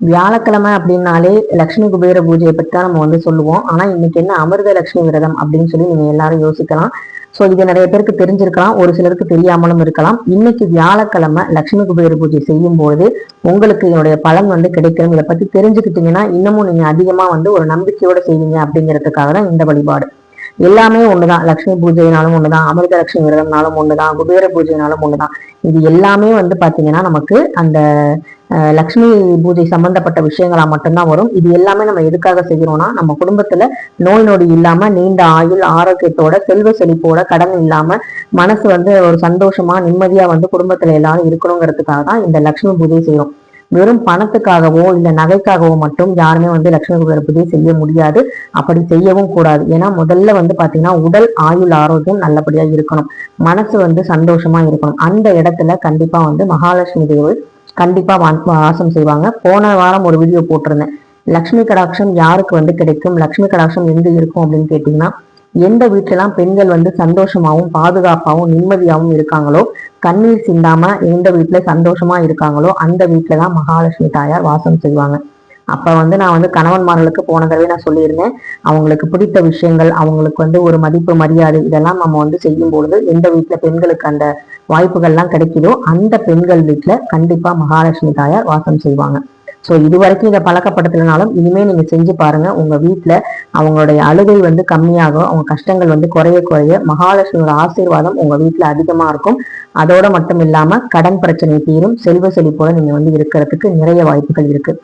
வியாழக்கிழமை அப்படின்னாலே லட்சுமி குபேர பூஜையை பற்றி தான் நம்ம வந்து சொல்லுவோம். ஆனா இன்னைக்கு என்ன அமிர்த லட்சுமி விரதம் அப்படின்னு சொல்லி நீங்க எல்லாரும் யோசிக்கலாம். ஸோ இது நிறைய பேருக்கு தெரிஞ்சிருக்கலாம், ஒரு சிலருக்கு தெரியாமலும் இருக்கலாம். இன்னைக்கு வியாழக்கிழமை லட்சுமி குபேர பூஜை செய்யும் போது உங்களுக்கு இதனுடைய பலன் வந்து கிடைக்கும். இதை பத்தி தெரிஞ்சுக்கிட்டீங்கன்னா இன்னமும் நீங்க அதிகமா வந்து ஒரு நம்பிக்கையோட செய்வீங்க அப்படிங்கிறதுக்காக தான் இந்த வழிபாடு. எல்லாமே ஒண்ணுதான், லட்சுமி பூஜைனாலும் ஒண்ணுதான், அமிர்த லட்சுமி விரதம்னாலும் ஒண்ணுதான், குபேர பூஜைனாலும் ஒண்ணுதான். இது எல்லாமே வந்து பாத்தீங்கன்னா நமக்கு அந்த லக்ஷ்மி பூஜை சம்பந்தப்பட்ட விஷயங்களா மட்டும்தான் வரும். இது எல்லாமே நம்ம எதுக்காக செய்யறோம்னா, நம்ம குடும்பத்துல நோய் நொடி இல்லாம நீண்ட ஆயுள் ஆரோக்கியத்தோட செல்வ செழிப்போட கடன் இல்லாம மனசு வந்து ஒரு சந்தோஷமா நிம்மதியா வந்து குடும்பத்துல எல்லாரும் இருக்கணுங்கிறதுக்காக தான் இந்த லக்ஷ்மி பூஜை செய்யறோம். வெறும் பணத்துக்காகவோ இல்ல நகைக்காகவோ மட்டும் யாருமே வந்து லட்சுமி குபேர பூஜை செய்ய முடியாது. அப்படி செய்யவும் கூடாது. ஏன்னா முதல்ல வந்து பாத்தீங்கன்னா உடல் ஆயுள் ஆரோக்கியம் நல்லபடியா இருக்கணும், மனசு வந்து சந்தோஷமா இருக்கணும். அந்த இடத்துல கண்டிப்பா வந்து மகாலட்சுமி தேவி கண்டிப்பா வாசம் செய்வாங்க. போன வாரம் ஒரு வீடியோ போட்டிருந்தேன், லக்ஷ்மி கடாட்சம் யாருக்கு வந்து கிடைக்கும், லக்ஷ்மி கடாட்சம் எங்க இருக்கும் அப்படின்னு கேட்டீங்கன்னா, எந்த வீட்டுலாம் பெண்கள் வந்து சந்தோஷமாவும் பாதுகாப்பாவும் நிம்மதியாவும் இருக்காங்களோ, கண்ணீர் சிந்தாம எந்த வீட்டுல சந்தோஷமா இருக்காங்களோ அந்த வீட்டுலதான் மகாலட்சுமி தாயார் வாசம் செய்வாங்க. அப்ப வந்து நான் வந்து கணவன்மார்களுக்கு போன தடவை நான் சொல்லியிருந்தேன், அவங்களுக்கு பிடித்த விஷயங்கள், அவங்களுக்கு வந்து ஒரு மதிப்பு மரியாதை இதெல்லாம் நம்ம வந்து செய்யும் பொழுது எந்த வீட்டுல பெண்களுக்கு அந்த வாய்ப்புகள்லாம் கிடைக்குதோ அந்த பெண்கள் வீட்டுல கண்டிப்பா மகாலட்சுமி தாயார் வாசம் செய்வாங்க. ஸோ இது வரைக்கும் இதை பழக்கப்படுத்தலைனாலும் இனிமே நீங்க செஞ்சு பாருங்க. உங்க வீட்டுல அவங்களுடைய அழுகை வந்து கம்மியாகும், அவங்க கஷ்டங்கள் வந்து குறைய குறைய மகாலட்சுமியோட ஆசீர்வாதம் உங்க வீட்டுல அதிகமா இருக்கும். அதோட மட்டும் இல்லாம கடன் பிரச்சனை தீரும், செல்வ செழிப்போட நீங்க வந்து இருக்கிறதுக்கு நிறைய வாய்ப்புகள் இருக்கு.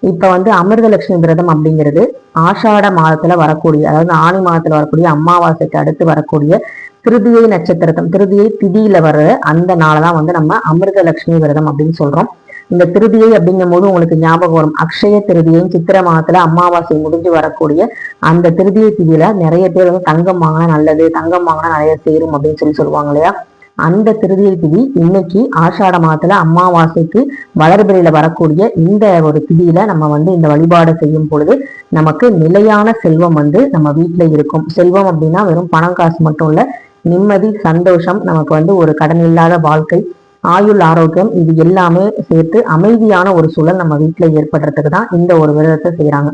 இப்ப வந்து அமிர்தலட்சுமி விரதம் அப்படிங்கிறது ஆஷாட மாதத்துல வரக்கூடிய, அதாவது ஆணி மாதத்துல வரக்கூடிய அமாவாசைக்கு அடுத்து வரக்கூடிய திருதியை நட்சத்திரத்தம் திருதியை திதியில வர்ற அந்த நாளதான் வந்து நம்ம அமிர்தலட்சுமி விரதம் அப்படின்னு சொல்றோம். இந்த திருதியை அப்படிங்கும் போது உங்களுக்கு ஞாபகம் வரும், அக்ஷய திருதியையும் சித்திர மாதத்துல அமாவாசை முடிஞ்சு வரக்கூடிய அந்த திருதியை திதியில நிறைய பேர் வந்து தங்கம் வாங்கினா நல்லது, தங்கம் வாங்கினா நிறைய சேரும் அப்படின்னு சொல்லுவாங்க இல்லையா. அந்த திருதியை திதி இன்னைக்கு ஆஷாட மாதத்துல அமாவாசைக்கு வளர்பிறையில வரக்கூடிய இந்த ஒரு திதியில நம்ம வந்து இந்த வழிபாடு செய்யும் பொழுது நமக்கு நிலையான செல்வம் வந்து நம்ம வீட்டுல இருக்கும். செல்வம் அப்படின்னா வெறும் பணம் காசு மட்டும் இல்ல, நிம்மதி சந்தோஷம், நமக்கு வந்து ஒரு கடன் இல்லாத வாழ்க்கை, ஆயுள் ஆரோக்கியம், இது எல்லாமே சேர்த்து அமைதியான ஒரு சூழல் நம்ம வீட்டுல ஏற்படுறதுக்கு தான் இந்த ஒரு விரதத்தை செய்யறாங்க.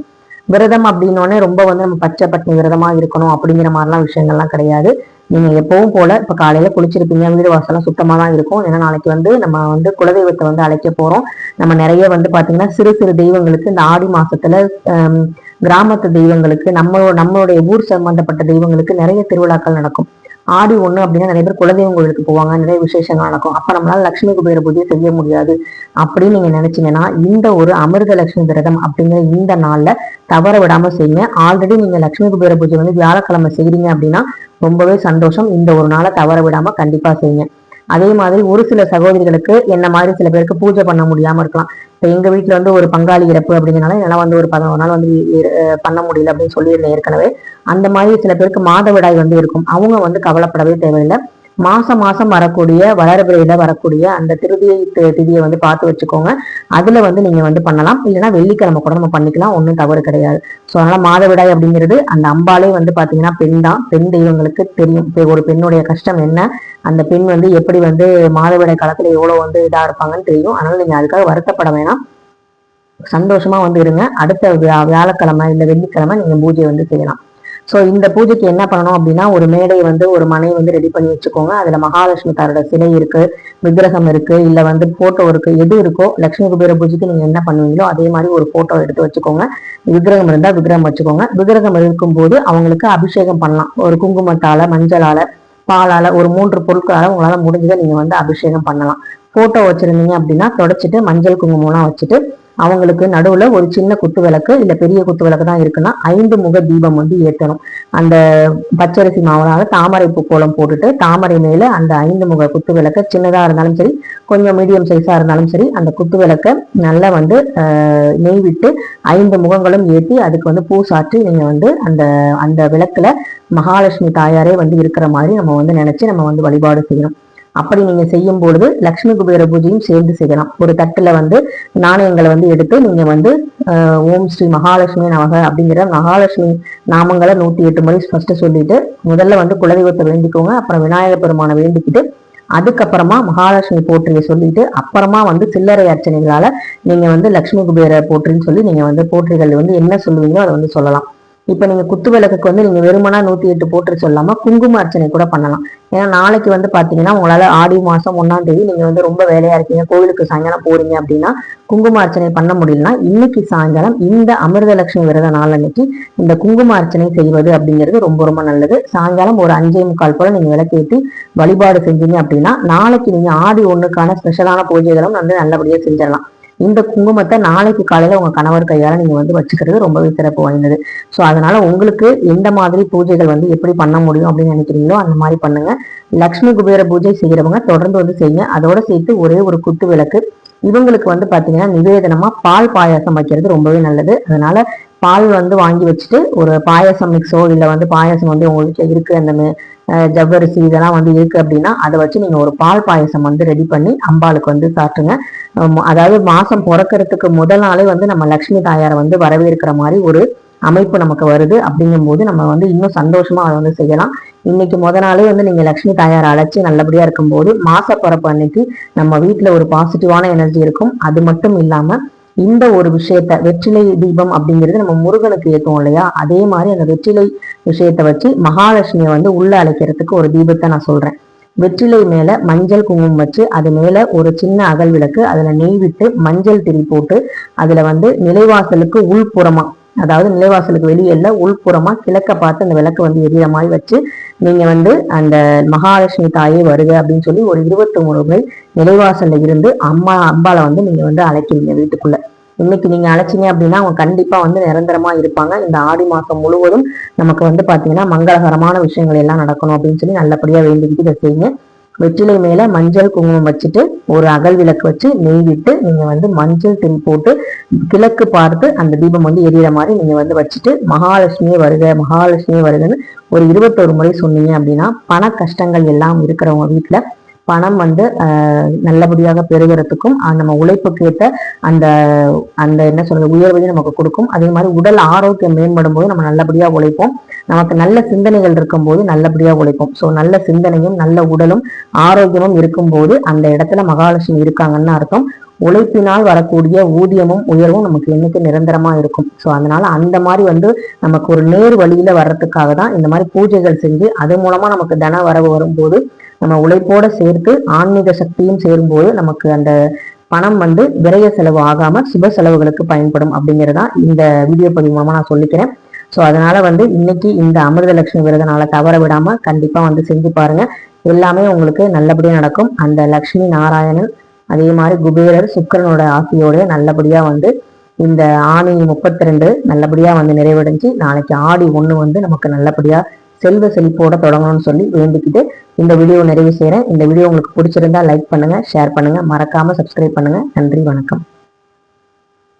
விரதம் அப்படின்னோடனே ரொம்ப வந்து நம்ம பச்சை பட்டினி விரதமா இருக்கணும் அப்படிங்கிற மாதிரிலாம் விஷயங்கள்லாம் கிடையாது. நீங்க எப்பவும் போல இப்ப காலையில குளிச்சிருப்பீங்க, வீடு வாசலாம் சுத்தமா தான் இருக்கும். ஏன்னா நாளைக்கு வந்து நம்ம வந்து குலதெய்வத்தை வந்து அழைக்க போறோம். நம்ம நிறைய வந்து பாத்தீங்கன்னா சிறு சிறு தெய்வங்களுக்கு இந்த ஆடி மாசத்துல கிராமத்து தெய்வங்களுக்கு நம்மளுடைய ஊர் சம்பந்தப்பட்ட தெய்வங்களுக்கு நிறைய திருவிழாக்கள் நடக்கும். ஆடி 1 அப்படின்னா நிறைய பேர் குலதெய்வம் கோயிலுக்கு போவாங்க, நிறைய விசேஷங்கள் நடக்கும். அப்ப நம்மளால லட்சுமி குபேர பூஜை செய்ய முடியாது அப்படின்னு நீங்க நினைச்சீங்கன்னா இந்த ஒரு அமிர்த லட்சுமி விரதம் அப்படிங்கிற இந்த நாள்ல தவற விடாம செய்யுங்க. ஆல்ரெடி நீங்க லட்சுமி குபேர பூஜை வந்து வியாழக்கிழமை செய்றீங்க அப்படின்னா ரொம்பவே சந்தோஷம். இந்த ஒரு நாளை தவற விடாம கண்டிப்பா செய்யுங்க. அதே மாதிரி ஒரு சில சகோதரிகளுக்கு என்ன மாதிரி சில பேருக்கு பூஜை பண்ண முடியாம இருக்கலாம். இப்ப எங்க வீட்டுல வந்து ஒரு பங்காளி இறப்பு அப்படிங்கிறனால என்னால வந்து ஒரு 11 நாள் வந்து பண்ண முடியல அப்படின்னு சொல்லியிருந்தேன் ஏற்கனவே. அந்த மாதிரி சில பேருக்கு மாதவிடாய் வந்து இருக்கும், அவங்க வந்து கவலைப்படவே தேவையில்லை. மாசம் மாசம் வரக்கூடிய வளர்பிறையில வரக்கூடிய அந்த திருதியை திதியை வந்து பார்த்து வச்சுக்கோங்க. அதுல வந்து நீங்க வந்து பண்ணலாம், இல்லைன்னா வெள்ளிக்கிழமை கூட நம்ம பண்ணிக்கலாம், ஒன்றும் தவறு கிடையாது. ஸோ அதனால மாதவிடாய் அப்படிங்கிறது அந்த அம்பாலே வந்து பாத்தீங்கன்னா பெண் தான். பெண் தெய்வங்களுக்கு தெரியும் ஒரு பெண்ணுடைய கஷ்டம் என்ன, அந்த பெண் வந்து எப்படி வந்து மாதவிடாய் காலத்துல எவ்வளவு வந்து இதா இருப்பாங்கன்னு தெரியும். அதனால நீங்க அதுக்காக வருத்தப்பட வேணாம், சந்தோஷமா வந்து இருங்க. அடுத்த வியாழக்கிழமை இல்ல வெள்ளிக்கிழமை நீங்க பூஜை வந்து செய்யலாம். ஸோ இந்த பூஜைக்கு என்ன பண்ணணும் அப்படின்னா, ஒரு மேடை வந்து ஒரு மனை வந்து ரெடி பண்ணி வச்சுக்கோங்க. அதுல மகாலட்சுமி தாரோட சிலை இருக்கு, விக்கிரகம் இருக்கு, இல்ல வந்து போட்டோ இருக்கு, எது இருக்கோ லட்சுமி குபேர பூஜைக்கு நீங்க என்ன பண்ணுவீங்களோ அதே மாதிரி ஒரு போட்டோ எடுத்து வச்சுக்கோங்க. விக்கிரகம் இருந்தா விக்கிரகம் வச்சுக்கோங்க. விக்கிரகம் இருக்கும் போது அவங்களுக்கு அபிஷேகம் பண்ணலாம். ஒரு குங்குமத்தால, மஞ்சளால, பாலால, ஒரு 3 பொருட்களால உங்களால முடிஞ்சதை நீங்க வந்து அபிஷேகம் பண்ணலாம். போட்டோ வச்சிருந்தீங்க அப்படின்னா தொடச்சிட்டு மஞ்சள் குங்குமம்லாம் வச்சுட்டு அவங்களுக்கு நடுவுல ஒரு சின்ன குத்து விளக்கு இல்ல பெரிய குத்து விளக்கு தான் இருக்குன்னா 5 முக தீபம் வந்து ஏற்றணும். அந்த பச்சரிசி மாவுனால தாமரை பூ கோலம் போட்டுட்டு தாமரை மேல அந்த 5 முக குத்து விளக்க, சின்னதா இருந்தாலும் சரி கொஞ்சம் மீடியம் சைஸா இருந்தாலும் சரி, அந்த குத்து விளக்க நல்லா வந்து நெய் விட்டு 5 முகங்களும் ஏற்றி அதுக்கு வந்து பூ சாற்றி நீங்க வந்து அந்த அந்த விளக்குல மகாலட்சுமி தாயாரே வந்து இருக்கிற மாதிரி நம்ம வந்து நினைச்சு நம்ம வந்து வழிபாடு செய்யணும். அப்படி நீங்க செய்யும் பொழுது லட்சுமி குபேர பூஜையும் சேர்ந்து செய்யலாம். ஒரு தட்டுல வந்து நாணயங்களை வந்து எடுத்து நீங்க வந்து ஓம் ஸ்ரீ மகாலட்சுமி நமக அப்படிங்கிற மகாலட்சுமி நாமங்களை 108 முறை ஃபர்ஸ்ட் சொல்லிட்டு முதல்ல வந்து குலதெய்வத்தை வேண்டிக்கோங்க. அப்புறம் விநாயகர் பெருமானை வேண்டிக்கிட்டு அதுக்கப்புறமா மகாலட்சுமி போற்றியை சொல்லிட்டு அப்புறமா வந்து சில்லறை அர்ச்சனைகளால நீங்க வந்து லட்சுமி குபேர போற்றின்னு சொல்லி நீங்க வந்து போற்றிகள் வந்து என்ன சொல்லுவீங்களோ அதை வந்து சொல்லலாம். இப்ப நீங்க குத்து விளக்குக்கு வந்து நீங்க வெறுமனா 108 போட்டு சொல்லாம குங்கும அர்ச்சனை கூட பண்ணலாம். ஏன்னா நாளைக்கு வந்து பாத்தீங்கன்னா உங்களால ஆடி மாசம் 1ஆம் தேதி நீங்க வந்து ரொம்ப வேலையா இருக்கீங்க, கோவிலுக்கு சாயங்காலம் போறீங்க அப்படின்னா குங்கும அர்ச்சனை பண்ண முடியலன்னா இன்னைக்கு சாயங்காலம் இந்த அமிர்தலட்சுமி விரத நாள் அன்னைக்கு இந்த குங்கும அர்ச்சனை செய்வது அப்படிங்கிறது ரொம்ப ரொம்ப நல்லது. சாயங்காலம் ஒரு 5:45 போல நீங்க விளக்கேற்றி வழிபாடு செஞ்சீங்க அப்படின்னா நாளைக்கு நீங்க ஆடி 1க்கான ஸ்பெஷலான பூஜைகளும் வந்து நல்லபடியா செஞ்சிடலாம். இந்த குங்குமத்தை நாளைக்கு காலையில உங்க கணவர் கையால நீங்க வந்து வச்சுக்கிறது ரொம்பவே சிறப்பு வாய்ந்தது. ஸோ அதனால உங்களுக்கு எந்த மாதிரி பூஜைகள் வந்து எப்படி பண்ண முடியும் அப்படின்னு நினைக்கிறீங்களோ அந்த மாதிரி பண்ணுங்க. லக்ஷ்மி குபேர பூஜை செய்யறவங்க தொடர்ந்து வந்து செய்யுங்க. அதோட சேர்த்து ஒரே ஒரு குத்து விளக்கு. இவங்களுக்கு வந்து பாத்தீங்கன்னா நிவேதனமா பால் பாயாசம் வைக்கிறது ரொம்பவே நல்லது. அதனால பால் வந்து வாங்கி வச்சுட்டு ஒரு பாயாசம் மிக்ஸோ இல்ல வந்து பாயாசம் வந்து உங்க வீட்டுல இருக்கு அந்த ஜவ்வரிசி இதெல்லாம் வந்து இருக்கு அப்படின்னா அதை வச்சு நீங்க ஒரு பால் பாயசம் வந்து ரெடி பண்ணி அம்பாளுக்கு வந்து சாப்பிட்டுங்க. அதாவது மாசம் பிறக்கிறதுக்கு முதல் நாளே வந்து நம்ம லட்சுமி தாயாரை வந்து வரவேற்கிற மாதிரி ஒரு அமைப்பு நமக்கு வருது. அப்படிங்கும் போது நம்ம வந்து இன்னும் சந்தோஷமா அதை வந்து செய்யலாம். இன்னைக்கு நாளே வந்து நீங்க லட்சுமி தாயாரை அழைச்சி நல்லபடியா இருக்கும்போது மாச பிறப்பு அன்னைக்கு நம்ம வீட்டுல ஒரு பாசிட்டிவான எனர்ஜி இருக்கும். அது மட்டும் இல்லாம இந்த ஒரு விஷயத்த வெற்றிலை தீபம் அப்படிங்கிறது நம்ம முருகனுக்கு ஏற்றுவோம் இல்லையா, அதே மாதிரி அந்த வெற்றிலை விஷயத்த வச்சு மகாலட்சுமியை வந்து உள்ள அழைக்கிறதுக்கு ஒரு தீபத்தை நான் சொல்றேன். வெற்றிலை மேல மஞ்சள் குங்குமம் வச்சு அது மேல ஒரு சின்ன அகல் விளக்கு, அதுல நெய் விட்டு மஞ்சள் திரி போட்டு அதுல வந்து நிலைவாசலுக்கு உள்புறமா, அதாவது நிலைவாசலுக்கு வெளியல்ல உள்புறமா கிழக்க பார்த்து அந்த விளக்கு வந்து எரிய மாதிரி வச்சு நீங்க வந்து அந்த மகாலட்சுமி தாயே வருக அப்படின்னு சொல்லி ஒரு 23 முறை நிலைவாசல்ல இருந்து அம்பாளை வந்து நீங்க வந்து அழைக்கிறீங்க வீட்டுக்குள்ள. இன்னைக்கு நீங்க அழைச்சிங்க அப்படின்னா அவங்க கண்டிப்பா வந்து நிரந்தரமா இருப்பாங்க. இந்த ஆடி மாசம் முழுவதும் நமக்கு வந்து பாத்தீங்கன்னா மங்களகரமான விஷயங்கள் எல்லாம் நடக்கணும் அப்படின்னு சொல்லி நல்லபடியா வேண்டிக்கிட்டு இதை செய்யுங்க. வெற்றிலை மேல மஞ்சள் குங்குமம் வச்சுட்டு ஒரு அகல் விளக்கு வச்சு நெய் விட்டு நீங்க வந்து மஞ்சள் திரி போட்டு கிழக்கு பார்த்து அந்த தீபம் வந்து எரியற மாதிரி நீங்க வந்து வச்சுட்டு மகாலட்சுமியே வருக மகாலட்சுமியே வருகன்னு ஒரு 21 முறை சொன்னீங்க அப்படின்னா பண கஷ்டங்கள் எல்லாம் இருக்கிறவங்க வீட்டுல பணம் வந்து நல்லபடியாக பெறுகிறதுக்கும் நம்ம உழைப்புக்கு ஏற்ற அந்த அந்த என்ன சொல்றது உயர்வையும் நமக்கு கொடுக்கும். அதே மாதிரி உடல் ஆரோக்கியம் மேம்படும் போது நம்ம நல்லபடியா உழைப்போம். நமக்கு நல்ல சிந்தனைகள் இருக்கும் போது நல்லபடியா உழைப்போம். ஸோ நல்ல சிந்தனையும் நல்ல உடலும் ஆரோக்கியமும் இருக்கும் போது அந்த இடத்துல மகாலட்சுமி இருக்காங்கன்னு அர்த்தம். உழைப்பினால் வரக்கூடிய ஊதியமும் உயர்வும் நமக்கு என்னைக்கு நிரந்தரமா இருக்கும். ஸோ அதனால அந்த மாதிரி வந்து நமக்கு ஒரு நேர் வழியில வர்றதுக்காக தான் இந்த மாதிரி பூஜைகள் செஞ்சு அது மூலமா நமக்கு தன வரவு வரும்போது நம்ம உழைப்போட சேர்த்து ஆன்மீக சக்தியும் சேரும்போது நமக்கு அந்த பணம் வந்து விரைய செலவு ஆகாம சுப செலவுகளுக்கு பயன்படும் அப்படிங்கிறதா இந்த வீடியோ பதிவு மூலமா நான் சொல்லிக்கிறேன். ஸோ அதனால வந்து இன்னைக்கு இந்த அமிர்தலட்சுமி விரதனால தவற விடாம கண்டிப்பா வந்து செஞ்சு பாருங்க. எல்லாமே உங்களுக்கு நல்லபடியா நடக்கும். அந்த லக்ஷ்மி நாராயணன் அதே மாதிரி குபேரர் சுக்கிரனோட ஆசையோட நல்லபடியா வந்து இந்த ஆணி 32 நல்லபடியா வந்து நிறைவடைஞ்சு நாளைக்கு ஆடி 1 வந்து நமக்கு நல்லபடியா செல்வ செழிப்போட தொடங்கணும்னு சொல்லி வேண்டிக்கிட்டு இந்த வீடியோ நிறைவு செய்யறேன். இந்த வீடியோ உங்களுக்கு பிடிச்சிருந்தா லைக் பண்ணுங்க, ஷேர் பண்ணுங்க, மறக்காம சப்ஸ்கிரைப் பண்ணுங்க. நன்றி, வணக்கம்.